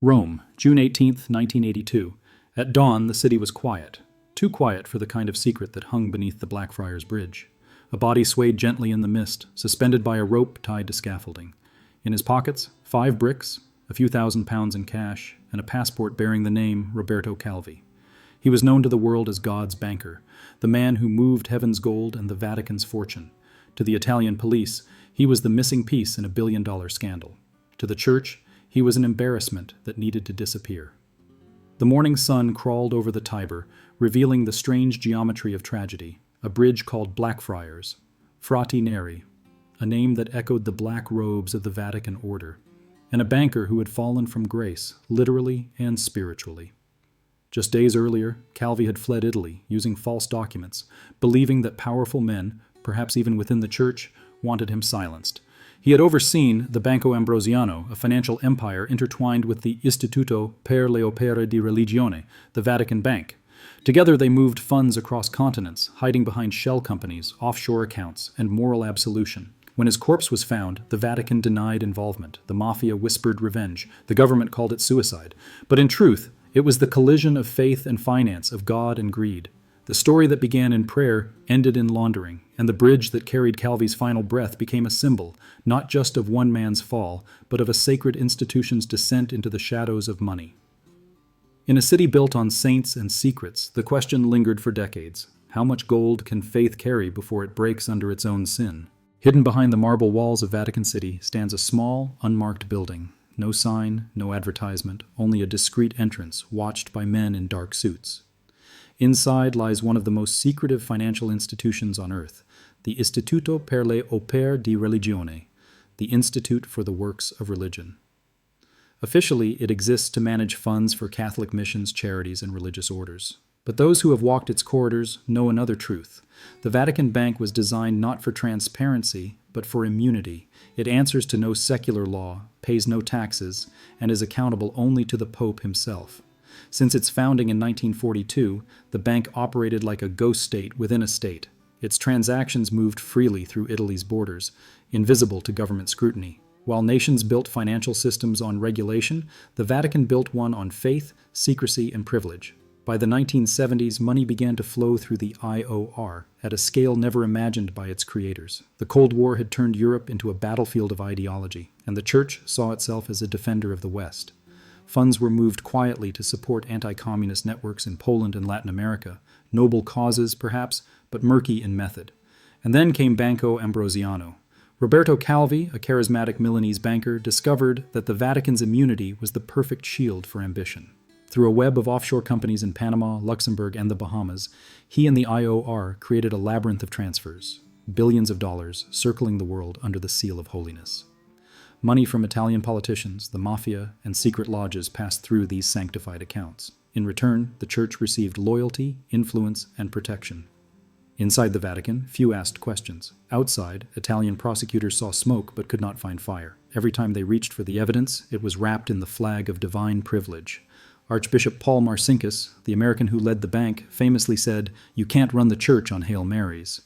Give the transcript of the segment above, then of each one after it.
Rome, June 18, 1982. At dawn, the city was quiet. Too quiet for the kind of secret that hung beneath the Blackfriars Bridge. A body swayed gently in the mist, suspended by a rope tied to scaffolding. In his pockets, 5 bricks, a few £1,000 in cash, and a passport bearing the name Roberto Calvi. He was known to the world as God's banker, the man who moved heaven's gold and the Vatican's fortune. To the Italian police, he was the missing piece in a billion-dollar scandal. To the church, he was an embarrassment that needed to disappear. The morning sun crawled over the Tiber, revealing the strange geometry of tragedy, a bridge called Blackfriars, Frati Neri, a name that echoed the black robes of the Vatican order, and a banker who had fallen from grace, literally and spiritually. Just days earlier, Calvi had fled Italy, using false documents, believing that powerful men, perhaps even within the church, wanted him silenced. He had overseen the Banco Ambrosiano, a financial empire intertwined with the Istituto per le Opere di Religione, the Vatican Bank. Together they moved funds across continents, hiding behind shell companies, offshore accounts, and moral absolution. When his corpse was found, the Vatican denied involvement. The mafia whispered revenge. The government called it suicide. But in truth, it was the collision of faith and finance, of God and greed. The story that began in prayer ended in laundering, and the bridge that carried Calvi's final breath became a symbol, not just of one man's fall, but of a sacred institution's descent into the shadows of money. In a city built on saints and secrets, the question lingered for decades. How much gold can faith carry before it breaks under its own sin? Hidden behind the marble walls of Vatican City stands a small, unmarked building. No sign, no advertisement, only a discreet entrance, watched by men in dark suits. Inside lies one of the most secretive financial institutions on earth, the Istituto per le Opere di Religione, the Institute for the Works of Religion. Officially, it exists to manage funds for Catholic missions, charities, and religious orders. But those who have walked its corridors know another truth. The Vatican Bank was designed not for transparency, but for immunity. It answers to no secular law, pays no taxes, and is accountable only to the Pope himself. Since its founding in 1942, the bank operated like a ghost state within a state. Its transactions moved freely through Italy's borders, invisible to government scrutiny. While nations built financial systems on regulation, the Vatican built one on faith, secrecy, and privilege. By the 1970s, money began to flow through the IOR at a scale never imagined by its creators. The Cold War had turned Europe into a battlefield of ideology, and the Church saw itself as a defender of the West. Funds were moved quietly to support anti-communist networks in Poland and Latin America, noble causes perhaps, but murky in method. And then came Banco Ambrosiano. Roberto Calvi, a charismatic Milanese banker, discovered that the Vatican's immunity was the perfect shield for ambition. Through a web of offshore companies in Panama, Luxembourg, and the Bahamas, he and the IOR created a labyrinth of transfers, billions of dollars circling the world under the seal of holiness. Money from Italian politicians, the mafia, and secret lodges passed through these sanctified accounts. In return, the Church received loyalty, influence, and protection. Inside the Vatican, few asked questions. Outside, Italian prosecutors saw smoke but could not find fire. Every time they reached for the evidence, it was wrapped in the flag of divine privilege. Archbishop Paul Marcinkus, the American who led the bank, famously said, "You can't run the Church on Hail Marys."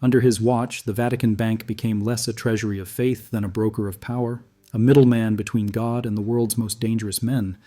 Under his watch, the Vatican Bank became less a treasury of faith than a broker of power, a middleman between God and the world's most dangerous men.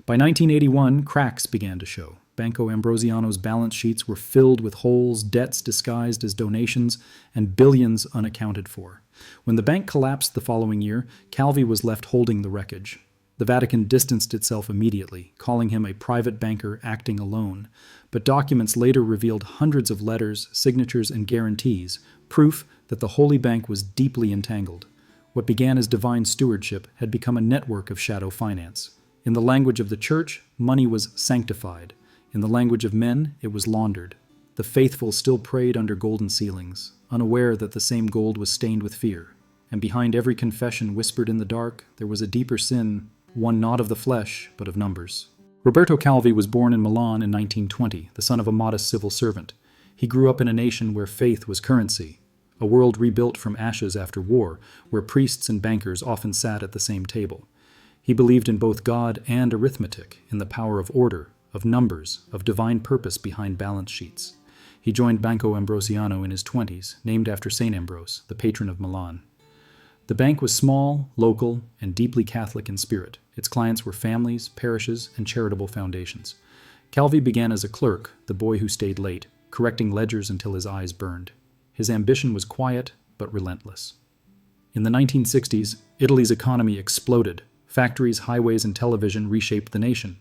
By 1981, cracks began to show. Banco Ambrosiano's balance sheets were filled with holes, debts disguised as donations, and billions unaccounted for. When the bank collapsed the following year, Calvi was left holding the wreckage. The Vatican distanced itself immediately, calling him a private banker acting alone. But documents later revealed hundreds of letters, signatures, and guarantees, proof that the Holy Bank was deeply entangled. What began as divine stewardship had become a network of shadow finance. In the language of the Church, money was sanctified. In the language of men, it was laundered. The faithful still prayed under golden ceilings, unaware that the same gold was stained with fear. And behind every confession whispered in the dark, there was a deeper sin, one not of the flesh, but of numbers. Roberto Calvi was born in Milan in 1920, the son of a modest civil servant. He grew up in a nation where faith was currency, a world rebuilt from ashes after war, where priests and bankers often sat at the same table. He believed in both God and arithmetic, in the power of order, of numbers, of divine purpose behind balance sheets. He joined Banco Ambrosiano in his 20s, named after St. Ambrose, the patron of Milan. The bank was small, local, and deeply Catholic in spirit. Its clients were families, parishes, and charitable foundations. Calvi began as a clerk, the boy who stayed late, correcting ledgers until his eyes burned. His ambition was quiet but relentless. In the 1960s, Italy's economy exploded. Factories, highways, and television reshaped the nation.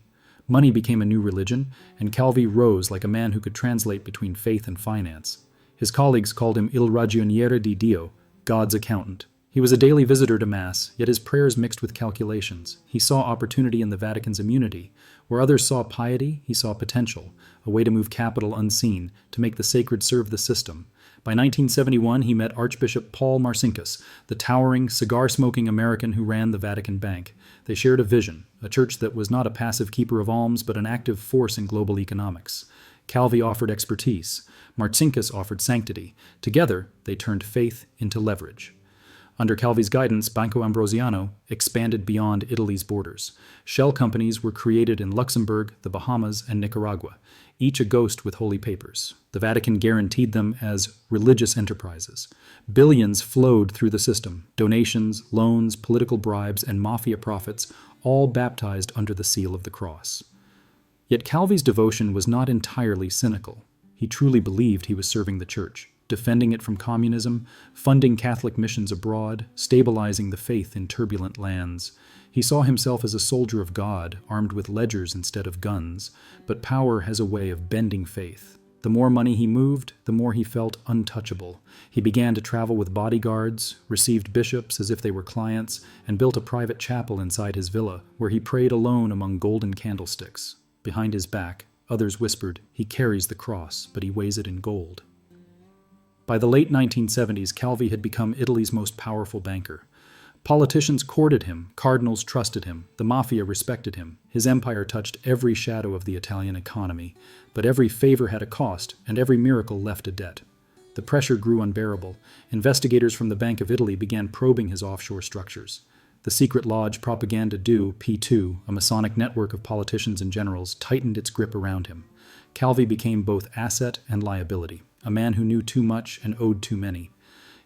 Money became a new religion, and Calvi rose like a man who could translate between faith and finance. His colleagues called him Il Ragioniere di Dio, God's accountant. He was a daily visitor to Mass, yet his prayers mixed with calculations. He saw opportunity in the Vatican's immunity. Where others saw piety, he saw potential, a way to move capital unseen, to make the sacred serve the system. By 1971, he met Archbishop Paul Marcinkus, the towering, cigar-smoking American who ran the Vatican Bank. They shared a vision, a church that was not a passive keeper of alms but an active force in global economics. Calvi offered expertise. Marcinkus offered sanctity. Together, they turned faith into leverage. Under Calvi's guidance, Banco Ambrosiano expanded beyond Italy's borders. Shell companies were created in Luxembourg, the Bahamas, and Nicaragua, each a ghost with holy papers. The Vatican guaranteed them as religious enterprises. Billions flowed through the system: donations, loans, political bribes, and mafia profits, all baptized under the seal of the cross. Yet Calvi's devotion was not entirely cynical. He truly believed he was serving the Church, defending it from communism, funding Catholic missions abroad, stabilizing the faith in turbulent lands. He saw himself as a soldier of God, armed with ledgers instead of guns, but power has a way of bending faith. The more money he moved, the more he felt untouchable. He began to travel with bodyguards, received bishops as if they were clients, and built a private chapel inside his villa, where he prayed alone among golden candlesticks. Behind his back, others whispered, "He carries the cross, but he weighs it in gold." By the late 1970s, Calvi had become Italy's most powerful banker. Politicians courted him, cardinals trusted him, the mafia respected him. His empire touched every shadow of the Italian economy, but every favor had a cost, and every miracle left a debt. The pressure grew unbearable. Investigators from the Bank of Italy began probing his offshore structures. The secret lodge Propaganda Do, P2, a Masonic network of politicians and generals, tightened its grip around him. Calvi became both asset and liability, a man who knew too much and owed too many.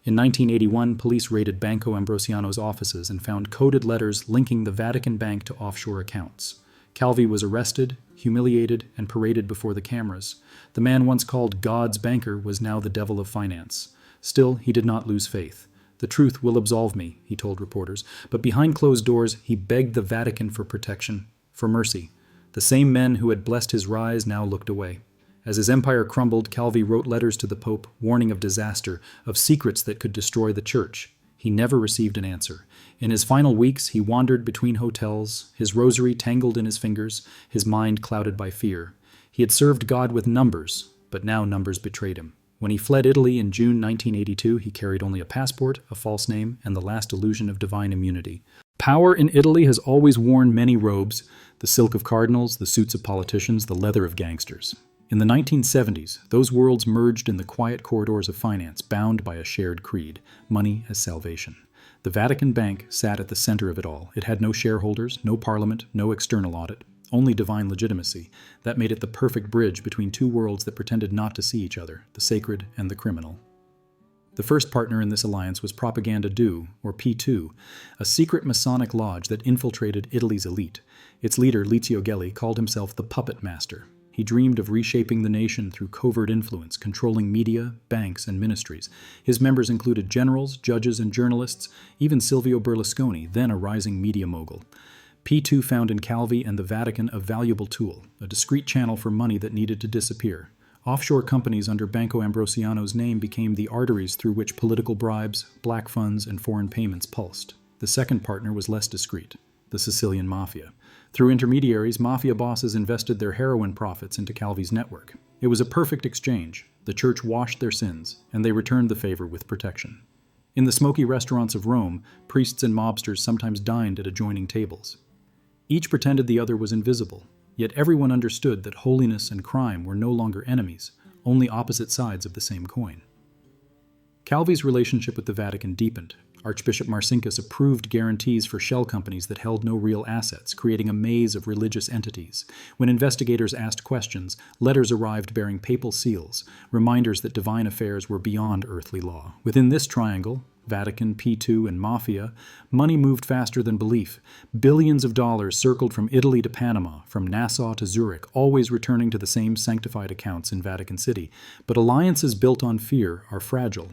In 1981, police raided Banco Ambrosiano's offices and found coded letters linking the Vatican Bank to offshore accounts. Calvi was arrested, humiliated, and paraded before the cameras. The man once called God's banker was now the devil of finance. Still, he did not lose faith. "The truth will absolve me," he told reporters, but behind closed doors, he begged the Vatican for protection, for mercy. The same men who had blessed his rise now looked away. As his empire crumbled, Calvi wrote letters to the Pope, warning of disaster, of secrets that could destroy the Church. He never received an answer. In his final weeks, he wandered between hotels, his rosary tangled in his fingers, his mind clouded by fear. He had served God with numbers, but now numbers betrayed him. When he fled Italy in June 1982, he carried only a passport, a false name, and the last illusion of divine immunity. Power in Italy has always worn many robes: the silk of cardinals, the suits of politicians, the leather of gangsters. In the 1970s, those worlds merged in the quiet corridors of finance, bound by a shared creed: money as salvation. The Vatican Bank sat at the center of it all. It had no shareholders, no parliament, no external audit, only divine legitimacy. That made it the perfect bridge between two worlds that pretended not to see each other, the sacred and the criminal. The first partner in this alliance was Propaganda Do, or P2, a secret Masonic lodge that infiltrated Italy's elite. Its leader, Lizio Gelli, called himself the Puppet Master. He dreamed of reshaping the nation through covert influence, controlling media, banks, and ministries. His members included generals, judges, and journalists, even Silvio Berlusconi, then a rising media mogul. P2 found in Calvi and the Vatican a valuable tool, a discreet channel for money that needed to disappear. Offshore companies under Banco Ambrosiano's name became the arteries through which political bribes, black funds, and foreign payments pulsed. The second partner was less discreet: the Sicilian Mafia. Through intermediaries, mafia bosses invested their heroin profits into Calvi's network. It was a perfect exchange. The Church washed their sins, and they returned the favor with protection. In the smoky restaurants of Rome, priests and mobsters sometimes dined at adjoining tables. Each pretended the other was invisible, yet everyone understood that holiness and crime were no longer enemies, only opposite sides of the same coin. Calvi's relationship with the Vatican deepened. Archbishop Marcinkus approved guarantees for shell companies that held no real assets, creating a maze of religious entities. When investigators asked questions, letters arrived bearing papal seals, reminders that divine affairs were beyond earthly law. Within this triangle, Vatican, P2, and Mafia, money moved faster than belief. Billions of dollars circled from Italy to Panama, from Nassau to Zurich, always returning to the same sanctified accounts in Vatican City. But alliances built on fear are fragile.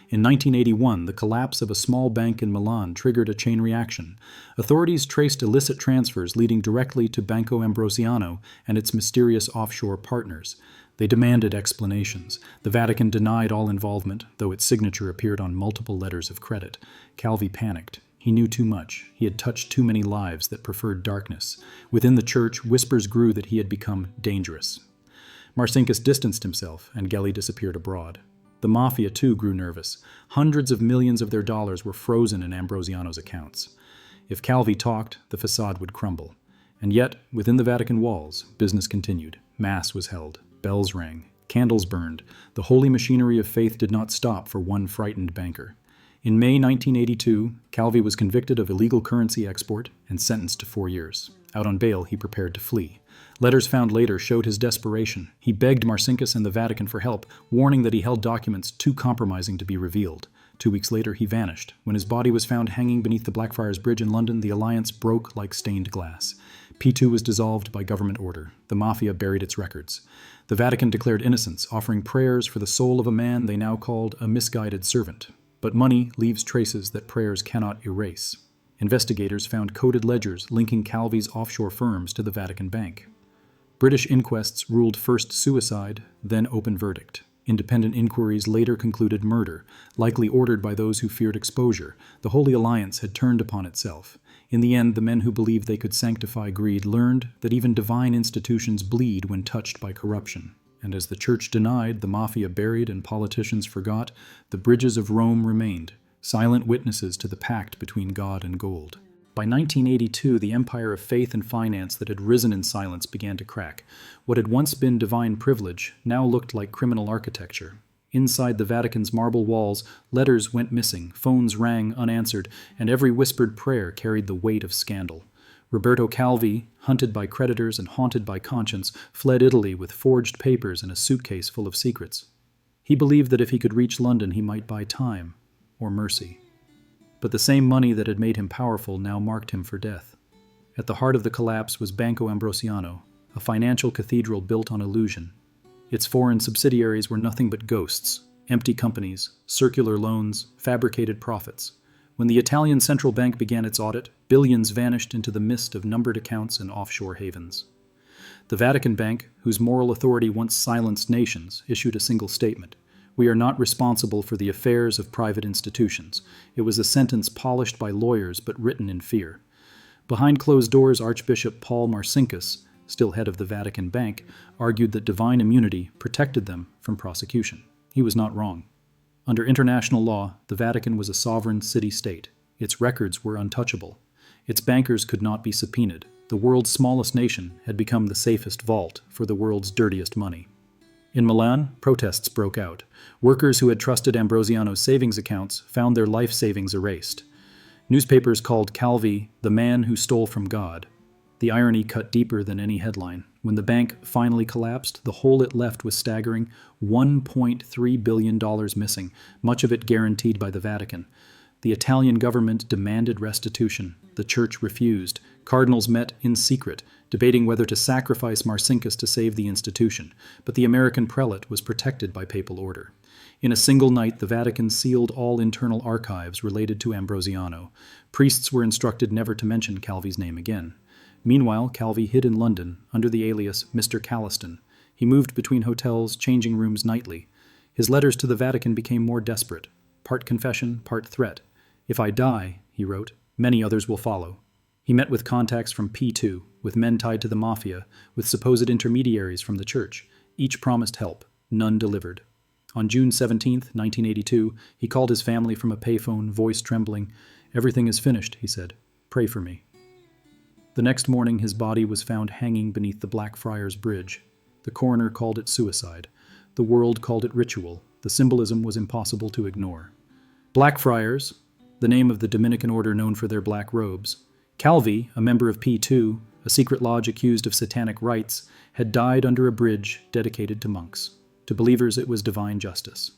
In 1981, the collapse of a small bank in Milan triggered a chain reaction. Authorities traced illicit transfers leading directly to Banco Ambrosiano and its mysterious offshore partners. They demanded explanations. The Vatican denied all involvement, though its signature appeared on multiple letters of credit. Calvi panicked. He knew too much. He had touched too many lives that preferred darkness. Within the church, whispers grew that he had become dangerous. Marcinkus distanced himself, and Gelli disappeared abroad. The Mafia, too, grew nervous. Hundreds of millions of their dollars were frozen in Ambrosiano's accounts. If Calvi talked, the facade would crumble. And yet, within the Vatican walls, business continued. Mass was held. Bells rang. Candles burned. The holy machinery of faith did not stop for one frightened banker. In May 1982, Calvi was convicted of illegal currency export and sentenced to 4 years. Out on bail, he prepared to flee. Letters found later showed his desperation. He begged Marcinkus and the Vatican for help, warning that he held documents too compromising to be revealed. 2 weeks later, he vanished. When his body was found hanging beneath the Blackfriars Bridge in London, the alliance broke like stained glass. P2 was dissolved by government order. The Mafia buried its records. The Vatican declared innocence, offering prayers for the soul of a man they now called a misguided servant. But money leaves traces that prayers cannot erase. Investigators found coded ledgers linking Calvi's offshore firms to the Vatican Bank. British inquests ruled first suicide, then open verdict. Independent inquiries later concluded murder, likely ordered by those who feared exposure. The Holy Alliance had turned upon itself. In the end, the men who believed they could sanctify greed learned that even divine institutions bleed when touched by corruption. And as the Church denied, the Mafia buried, and politicians forgot, the bridges of Rome remained, silent witnesses to the pact between God and gold. By 1982, the empire of faith and finance that had risen in silence began to crack. What had once been divine privilege now looked like criminal architecture. Inside the Vatican's marble walls, letters went missing, phones rang unanswered, and every whispered prayer carried the weight of scandal. Roberto Calvi, hunted by creditors and haunted by conscience, fled Italy with forged papers and a suitcase full of secrets. He believed that if he could reach London, he might buy time or mercy. But the same money that had made him powerful now marked him for death. At the heart of the collapse was Banco Ambrosiano, a financial cathedral built on illusion. Its foreign subsidiaries were nothing but ghosts, empty companies, circular loans, fabricated profits. When the Italian central bank began its audit, billions vanished into the mist of numbered accounts and offshore havens. The Vatican Bank, whose moral authority once silenced nations, issued a single statement. "We are not responsible for the affairs of private institutions." It was a sentence polished by lawyers but written in fear. Behind closed doors, Archbishop Paul Marcinkus, still head of the Vatican Bank, argued that divine immunity protected them from prosecution. He was not wrong. Under international law, the Vatican was a sovereign city-state. Its records were untouchable. Its bankers could not be subpoenaed. The world's smallest nation had become the safest vault for the world's dirtiest money. In Milan, protests broke out. Workers who had trusted Ambrosiano's savings accounts found their life savings erased. Newspapers called Calvi the man who stole from God. The irony cut deeper than any headline. When the bank finally collapsed, the hole it left was staggering: $1.3 billion missing, much of it guaranteed by the Vatican. The Italian government demanded restitution. The Church refused. Cardinals met in secret, debating whether to sacrifice Marcinkus to save the institution, but the American prelate was protected by papal order. In a single night, the Vatican sealed all internal archives related to Ambrosiano. Priests were instructed never to mention Calvi's name again. Meanwhile, Calvi hid in London under the alias Mr. Calliston. He moved between hotels, changing rooms nightly. His letters to the Vatican became more desperate, part confession, part threat. "If I die," he wrote, "many others will follow." He met with contacts from P2, with men tied to the Mafia, with supposed intermediaries from the Church. Each promised help. None delivered. On June 17, 1982, he called his family from a payphone, voice trembling. "Everything is finished," he said. "Pray for me." The next morning, his body was found hanging beneath the Blackfriars Bridge. The coroner called it suicide. The world called it ritual. The symbolism was impossible to ignore. Blackfriars, the name of the Dominican order known for their black robes. Calvi, a member of P2, a secret lodge accused of satanic rites, had died under a bridge dedicated to monks. To believers, it was divine justice.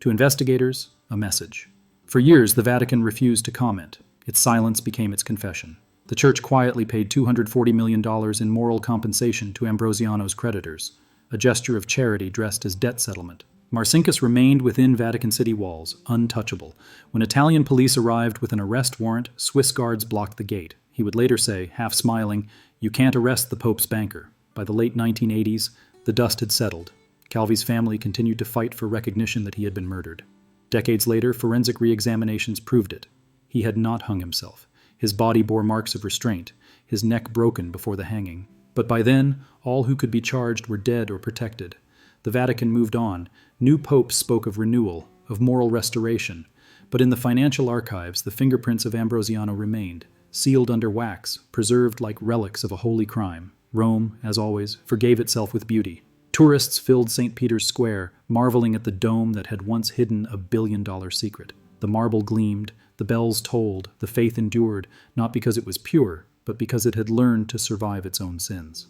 To investigators, a message. For years, the Vatican refused to comment. Its silence became its confession. The Church quietly paid $240 million in moral compensation to Ambrosiano's creditors, a gesture of charity dressed as debt settlement. Marcinkus remained within Vatican City walls, untouchable. When Italian police arrived with an arrest warrant, Swiss guards blocked the gate. He would later say, half smiling, "You can't arrest the Pope's banker." By the late 1980s, the dust had settled. Calvi's family continued to fight for recognition that he had been murdered. Decades later, forensic re-examinations proved it. He had not hung himself. His body bore marks of restraint, his neck broken before the hanging. But by then, all who could be charged were dead or protected. The Vatican moved on. New popes spoke of renewal, of moral restoration. But in the financial archives, the fingerprints of Ambrosiano remained, sealed under wax, preserved like relics of a holy crime. Rome, as always, forgave itself with beauty. Tourists filled St. Peter's Square, marveling at the dome that had once hidden a billion-dollar secret. The marble gleamed, the bells tolled, the faith endured, not because it was pure, but because it had learned to survive its own sins.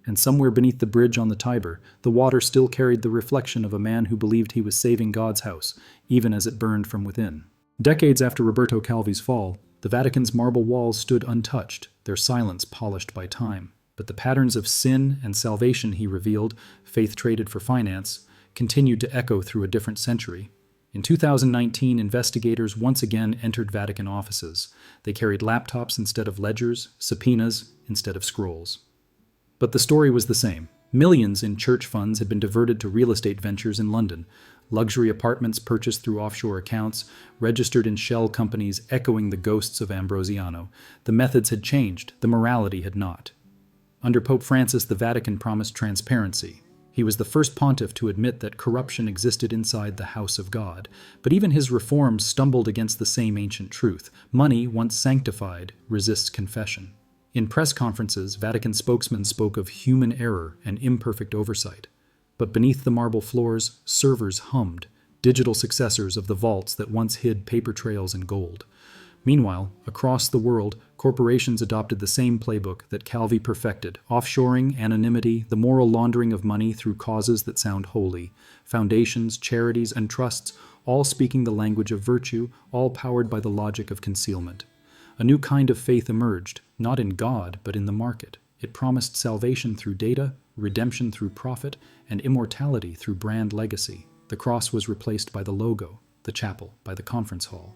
And somewhere beneath the bridge on the Tiber, the water still carried the reflection of a man who believed he was saving God's house, even as it burned from within. Decades after Roberto Calvi's fall, the Vatican's marble walls stood untouched, their silence polished by time. But the patterns of sin and salvation he revealed, faith traded for finance, continued to echo through a different century. In 2019, investigators once again entered Vatican offices. They carried laptops instead of ledgers, subpoenas instead of scrolls. But the story was the same. Millions in church funds had been diverted to real estate ventures in London. Luxury apartments purchased through offshore accounts, registered in shell companies echoing the ghosts of Ambrosiano. The methods had changed, the morality had not. Under Pope Francis, the Vatican promised transparency. He was the first pontiff to admit that corruption existed inside the house of God. But even his reforms stumbled against the same ancient truth. Money, once sanctified, resists confession. In press conferences, Vatican spokesmen spoke of human error and imperfect oversight. But beneath the marble floors, servers hummed, digital successors of the vaults that once hid paper trails and gold. Meanwhile, across the world, corporations adopted the same playbook that Calvi perfected: offshoring, anonymity, the moral laundering of money through causes that sound holy. Foundations, charities, and trusts, all speaking the language of virtue, all powered by the logic of concealment. A new kind of faith emerged, not in God, but in the market. It promised salvation through data, redemption through profit, and immortality through brand legacy. The cross was replaced by the logo, the chapel by the conference hall.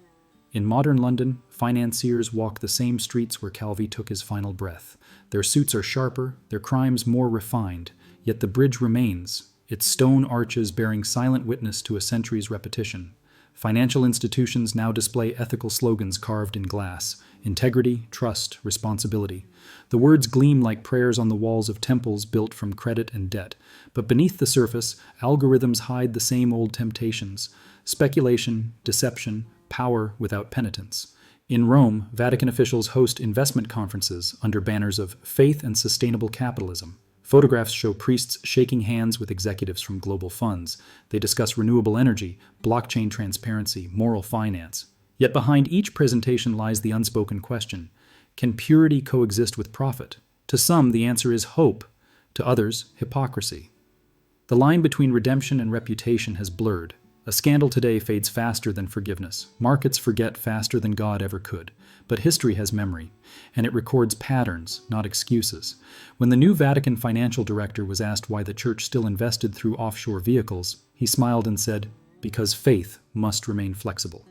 In modern London, financiers walk the same streets where Calvi took his final breath. Their suits are sharper, their crimes more refined, yet the bridge remains, its stone arches bearing silent witness to a century's repetition. Financial institutions now display ethical slogans carved in glass: integrity, trust, responsibility. The words gleam like prayers on the walls of temples built from credit and debt. But beneath the surface, algorithms hide the same old temptations: speculation, deception, power without penitence. In Rome, Vatican officials host investment conferences under banners of faith and sustainable capitalism. Photographs show priests shaking hands with executives from global funds. They discuss renewable energy, blockchain transparency, moral finance. Yet behind each presentation lies the unspoken question: can purity coexist with profit? To some, the answer is hope. To others, hypocrisy. The line between redemption and reputation has blurred. A scandal today fades faster than forgiveness. Markets forget faster than God ever could. But history has memory, and it records patterns, not excuses. When the new Vatican financial director was asked why the church still invested through offshore vehicles, he smiled and said, "Because faith must remain flexible."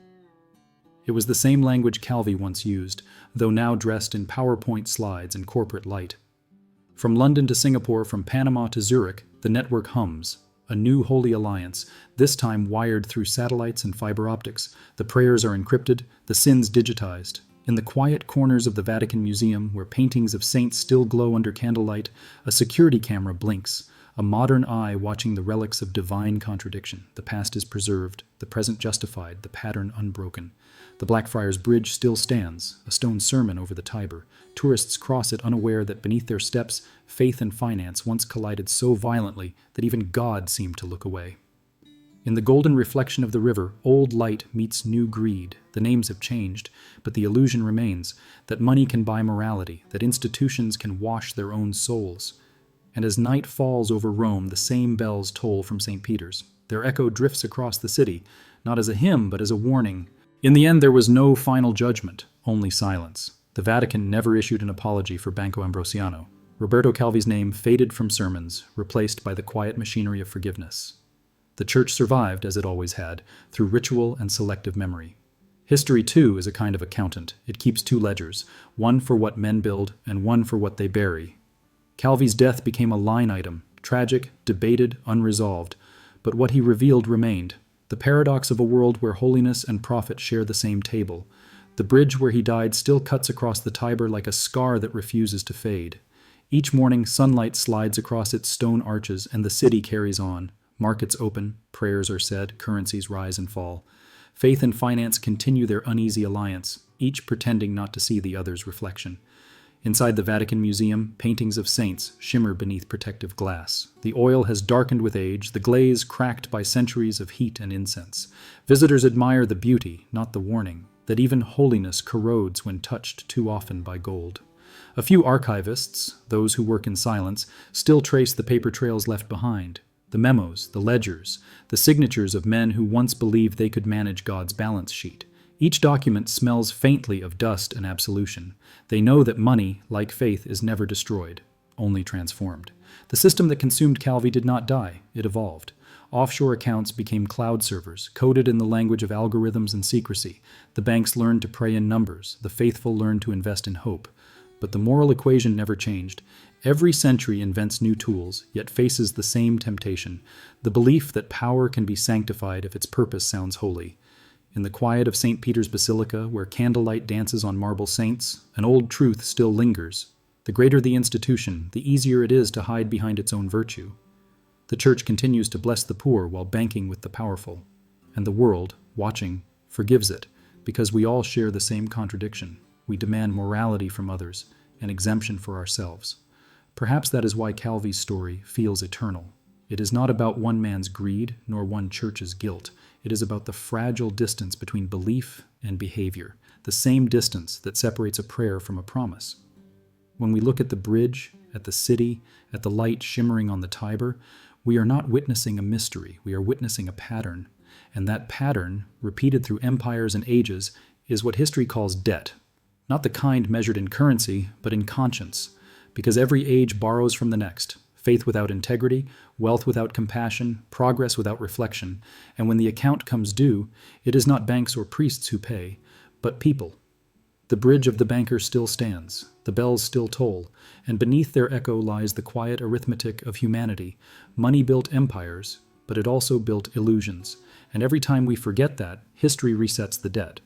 It was the same language Calvi once used, though now dressed in PowerPoint slides and corporate light. From London to Singapore, from Panama to Zurich, the network hums. A new holy alliance, this time wired through satellites and fiber optics. The prayers are encrypted, the sins digitized. In the quiet corners of the Vatican Museum, where paintings of saints still glow under candlelight, a security camera blinks, a modern eye watching the relics of divine contradiction. The past is preserved, the present justified, the pattern unbroken. The Blackfriars Bridge still stands, a stone sermon over the Tiber. Tourists cross it unaware that beneath their steps, faith and finance once collided so violently that even God seemed to look away. In the golden reflection of the river, old light meets new greed. The names have changed, but the illusion remains that money can buy morality, that institutions can wash their own souls. And as night falls over Rome, the same bells toll from St. Peter's. Their echo drifts across the city, not as a hymn, but as a warning. In the end, there was no final judgment, only silence. The Vatican never issued an apology for Banco Ambrosiano. Roberto Calvi's name faded from sermons, replaced by the quiet machinery of forgiveness. The Church survived, as it always had, through ritual and selective memory. History, too, is a kind of accountant. It keeps two ledgers, one for what men build and one for what they bury. Calvi's death became a line item, tragic, debated, unresolved, but what he revealed remained. The paradox of a world where holiness and profit share the same table. The bridge where he died still cuts across the Tiber like a scar that refuses to fade. Each morning, sunlight slides across its stone arches and the city carries on. Markets open, prayers are said, currencies rise and fall. Faith and finance continue their uneasy alliance, each pretending not to see the other's reflection. Inside the Vatican Museum, paintings of saints shimmer beneath protective glass. The oil has darkened with age, the glaze cracked by centuries of heat and incense. Visitors admire the beauty, not the warning, that even holiness corrodes when touched too often by gold. A few archivists, those who work in silence, still trace the paper trails left behind. The memos, the ledgers, the signatures of men who once believed they could manage God's balance sheet. Each document smells faintly of dust and absolution. They know that money, like faith, is never destroyed, only transformed. The system that consumed Calvi did not die, it evolved. Offshore accounts became cloud servers, coded in the language of algorithms and secrecy. The banks learned to pray in numbers, the faithful learned to invest in hope. But the moral equation never changed. Every century invents new tools, yet faces the same temptation, the belief that power can be sanctified if its purpose sounds holy. In the quiet of St. Peter's Basilica, where candlelight dances on marble saints, an old truth still lingers. The greater the institution, the easier it is to hide behind its own virtue. The Church continues to bless the poor while banking with the powerful. And the world, watching, forgives it, because we all share the same contradiction. We demand morality from others, and exemption for ourselves. Perhaps that is why Calvi's story feels eternal. It is not about one man's greed, nor one church's guilt. It is about the fragile distance between belief and behavior, the same distance that separates a prayer from a promise. When we look at the bridge, at the city, at the light shimmering on the Tiber, we are not witnessing a mystery, we are witnessing a pattern. And that pattern, repeated through empires and ages, is what history calls debt. Not the kind measured in currency, but in conscience. Because every age borrows from the next. Faith without integrity, wealth without compassion, progress without reflection. And when the account comes due, it is not banks or priests who pay, but people. The bridge of the banker still stands, the bells still toll, and beneath their echo lies the quiet arithmetic of humanity. Money built empires, but it also built illusions. And every time we forget that, history resets the debt.